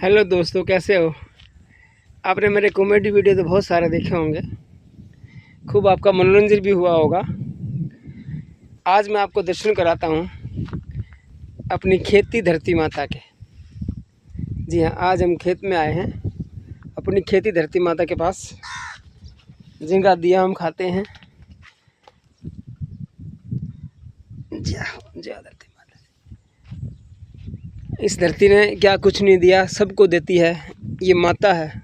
Hello दोस्तों, कैसे हो। आपने मेरे कॉमेडी वीडियो तो बहुत सारे देखे होंगे, खूब आपका मनोरंजन भी हुआ होगा। आज मैं आपको दर्शन कराता हूँ अपनी खेती धरती माता के। जी हाँ, आज हम खेत में आए हैं अपनी खेती धरती माता के पास, जिनका दिया हम खाते हैं। जय धरती माता। इस धरती ने क्या कुछ नहीं दिया, सबको देती है। ये माता है।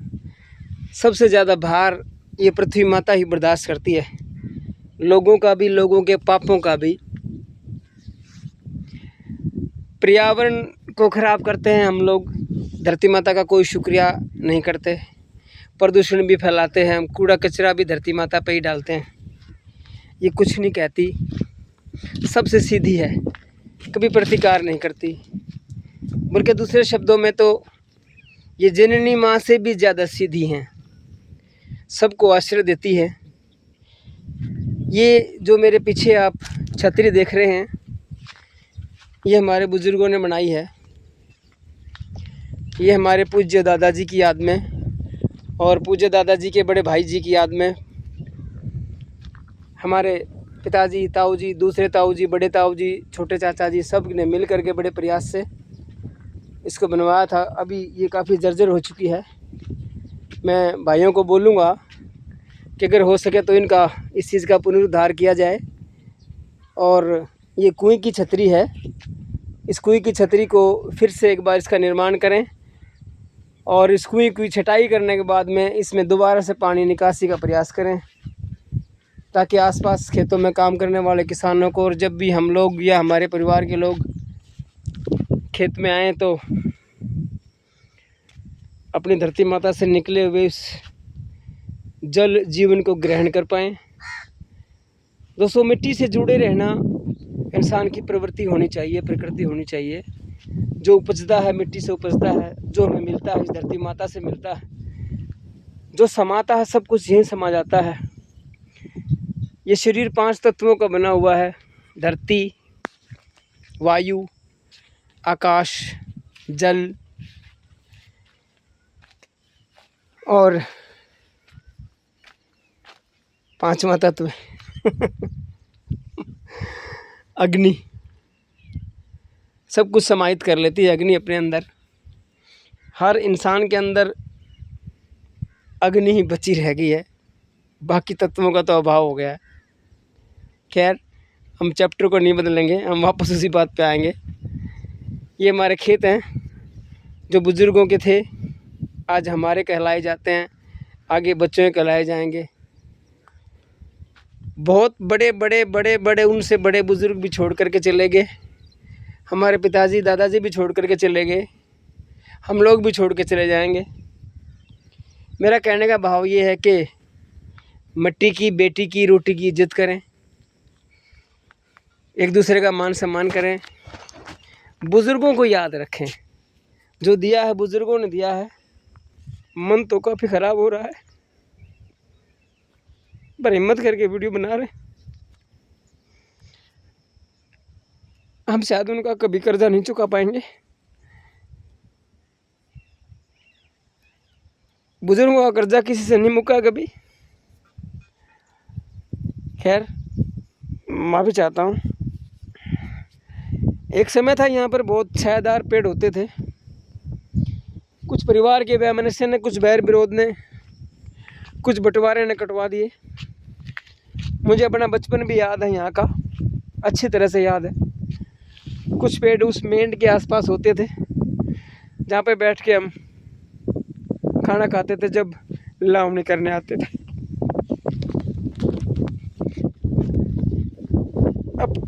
सबसे ज़्यादा भार ये पृथ्वी माता ही बर्दाश्त करती है, लोगों का भी, लोगों के पापों का भी। पर्यावरण को ख़राब करते हैं हम लोग, धरती माता का कोई शुक्रिया नहीं करते। प्रदूषण भी फैलाते हैं हम, कूड़ा कचरा भी धरती माता पे ही डालते हैं। ये कुछ नहीं कहती, सबसे सीधी है, कभी प्रतिकार नहीं करती। बल्कि दूसरे शब्दों में तो ये जननी माँ से भी ज़्यादा सीधी हैं, सबको आश्रय देती है। ये जो मेरे पीछे आप छतरी देख रहे हैं, ये हमारे बुज़ुर्गों ने बनाई है। ये हमारे पूज्य दादाजी की याद में और पूज्य दादाजी के बड़े भाई जी की याद में, हमारे पिताजी, ताऊ जी, दूसरे ताऊ जी, बड़े ताऊ जी, छोटे चाचा जी, सब ने मिल करके बड़े प्रयास से इसको बनवाया था। अभी ये काफ़ी जर्जर हो चुकी है। मैं भाइयों को बोलूँगा कि अगर हो सके तो इनका, इस चीज़ का पुनरुद्धार किया जाए। और ये कुएं की छतरी है, इस कुएं की छतरी को फिर से एक बार इसका निर्माण करें और इस कुएं की छटाई करने के बाद में इसमें दोबारा से पानी निकासी का प्रयास करें, ताकि आसपास खेतों में काम करने वाले किसानों को, और जब भी हम लोग या हमारे परिवार के लोग खेत में आएँ तो अपनी धरती माता से निकले हुए इस जल जीवन को ग्रहण कर पाएँ। दोस्तों, मिट्टी से जुड़े रहना इंसान की प्रवृत्ति होनी चाहिए, प्रकृति होनी चाहिए। जो उपजता है मिट्टी से उपजता है, जो हमें मिलता है इस धरती माता से मिलता है, जो समाता है सब कुछ यहीं समा जाता है। ये शरीर 5 तत्वों का बना हुआ है: धरती, वायु, आकाश, जल और 5वां तत्व अग्नि। सब कुछ समाहित कर लेती है अग्नि अपने अंदर। हर इंसान के अंदर अग्नि ही बची रह गई है, बाकी तत्वों का तो अभाव हो गया है। खैर, हम चैप्टर को नहीं बदलेंगे, हम वापस उसी बात पे आएंगे। ये हमारे खेत हैं जो बुज़ुर्गों के थे, आज हमारे कहलाए जाते हैं, आगे बच्चों के कहलाए जाएंगे। बहुत बड़े बड़े बड़े बड़े उनसे बड़े बुज़ुर्ग भी छोड़ करके चले गए। हमारे पिताजी, दादाजी भी छोड़ करके चले गए, हम लोग भी छोड़ के चले जाएंगे। मेरा कहने का भाव ये है कि मिट्टी की, बेटी की, रोटी की इज्जत करें, एक दूसरे का मान सम्मान करें, बुज़ुर्गों को याद रखें। जो दिया है बुज़ुर्गों ने दिया है। मन तो काफ़ी ख़राब हो रहा है, पर हिम्मत करके वीडियो बना रहे। हम शायद उनका कभी कर्जा नहीं चुका पाएंगे। बुजुर्गों का कर्जा किसी से नहीं मुका कभी। खैर, माफ़ी चाहता हूँ। एक समय था यहाँ पर बहुत छायादार पेड़ होते थे। कुछ परिवार के वैमनस्य ने, कुछ बैर विरोध ने, कुछ बंटवारे ने कटवा दिए। मुझे अपना बचपन भी याद है, यहाँ का अच्छी तरह से याद है। कुछ पेड़ उस मेंढ के आसपास होते थे, जहाँ पे बैठ के हम खाना खाते थे जब लावनी करने आते थे। अब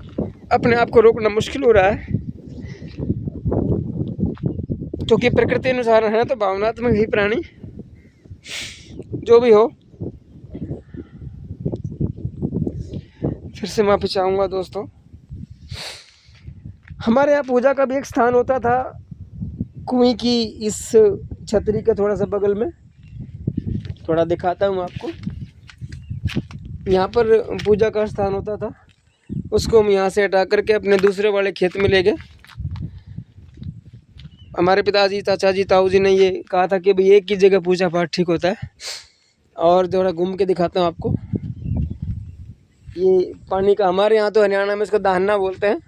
अपने आप को रोकना मुश्किल हो रहा है, क्योंकि प्रकृति अनुसार है तो भावनात्मक ही प्राणी। जो भी हो, फिर से माफ़ी चाहूँगा दोस्तों। हमारे यहाँ पूजा का भी एक स्थान होता था, कुएं की इस छतरी के थोड़ा सा बगल में। थोड़ा दिखाता हूँ आपको। यहाँ पर पूजा का स्थान होता था, उसको हम यहाँ से हटा करके अपने दूसरे वाले खेत में ले गए। हमारे पिताजी, चाचा जी, ताऊ जी ने ये कहा था कि भाई एक ही जगह पूजा पाठ ठीक होता है। और थोड़ा घूम के दिखाता हूँ आपको। ये पानी का, हमारे यहाँ तो हरियाणा में इसको दाहना बोलते हैं,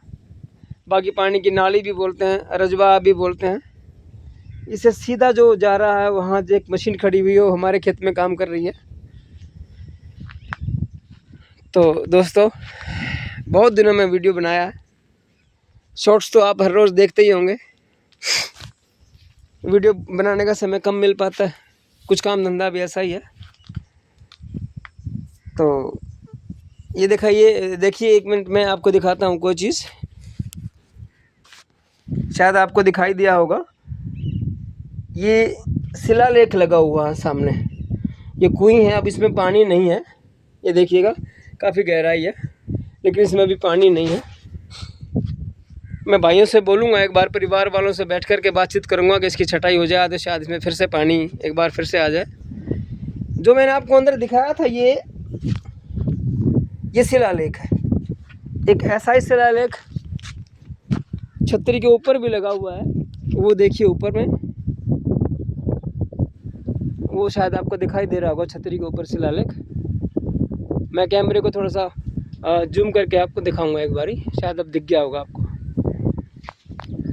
बाकी पानी की नाली भी बोलते हैं, रजवा भी बोलते हैं। इसे सीधा जो जा रहा है वहाँ एक मशीन खड़ी हुई है, वो हमारे खेत में काम कर रही है। तो दोस्तों, बहुत दिनों में वीडियो बनाया है। शॉर्ट्स तो आप हर रोज़ देखते ही होंगे। वीडियो बनाने का समय कम मिल पाता है, कुछ काम धंधा भी ऐसा ही है। तो ये देखिए 1 मिनट में आपको दिखाता हूँ कोई चीज़, शायद आपको दिखाई दिया होगा। ये शिलालेख लगा हुआ है सामने, ये कुएं है। अब इसमें पानी नहीं है, ये देखिएगा काफ़ी गहराई है, लेकिन इसमें अभी पानी नहीं है। मैं भाइयों से बोलूँगा, एक बार परिवार वालों से बैठ कर के बातचीत करूँगा कि इसकी छटाई हो जाए तो शायद इसमें फिर से पानी एक बार फिर से आ जाए। जो मैंने आपको अंदर दिखाया था ये शिलालेख है। एक ऐसा ही शिलालेख छतरी के ऊपर भी लगा हुआ है, वो देखिए ऊपर में, वो शायद आपको दिखाई दे रहा होगा छतरी के ऊपर शिलालेख। मैं कैमरे को थोड़ा सा जूम करके आपको दिखाऊंगा एक बारी, शायद अब दिख गया होगा आपको।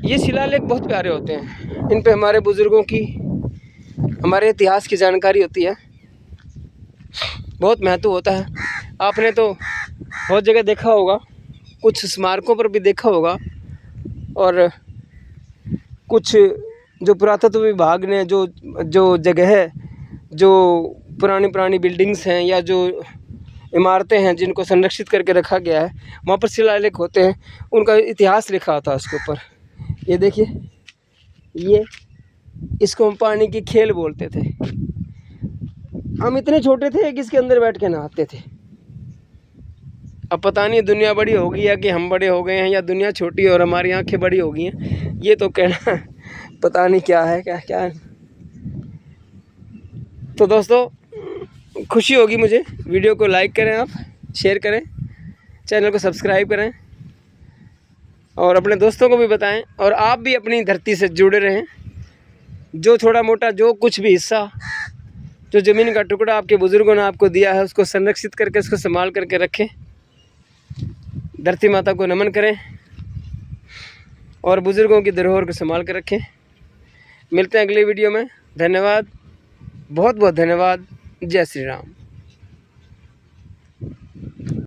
ये शिलालेख बहुत प्यारे होते हैं, इन पे हमारे बुज़ुर्गों की, हमारे इतिहास की जानकारी होती है, बहुत महत्व होता है। आपने तो बहुत जगह देखा होगा, कुछ स्मारकों पर भी देखा होगा, और कुछ जो पुरातत्व विभाग ने जो जगह है, जो पुरानी बिल्डिंग्स हैं या जो इमारतें हैं जिनको संरक्षित करके रखा गया है, वहाँ पर शिलालेख होते हैं, उनका इतिहास लिखा होता है उसके ऊपर। ये देखिए, इसको हम पानी की खेल बोलते थे। हम इतने छोटे थे कि इसके अंदर बैठ के नहाते थे। अब पता नहीं दुनिया बड़ी हो गई है कि हम बड़े हो गए हैं, या दुनिया छोटी और हमारी आंखें बड़ी हो गई हैं, ये तो कहना पता नहीं क्या है, क्या है। तो दोस्तों, खुशी होगी मुझे, वीडियो को लाइक करें, आप शेयर करें, चैनल को सब्सक्राइब करें, और अपने दोस्तों को भी बताएं, और आप भी अपनी धरती से जुड़े रहें। जो थोड़ा मोटा जो कुछ भी हिस्सा, जो ज़मीन का टुकड़ा आपके बुज़ुर्गों ने आपको दिया है, उसको संरक्षित करके, उसको संभाल करके रखें। धरती माता को नमन करें और बुज़ुर्गों की धरोहर को संभाल कर रखें। मिलते हैं अगली वीडियो में। धन्यवाद, बहुत बहुत धन्यवाद। जय श्री राम।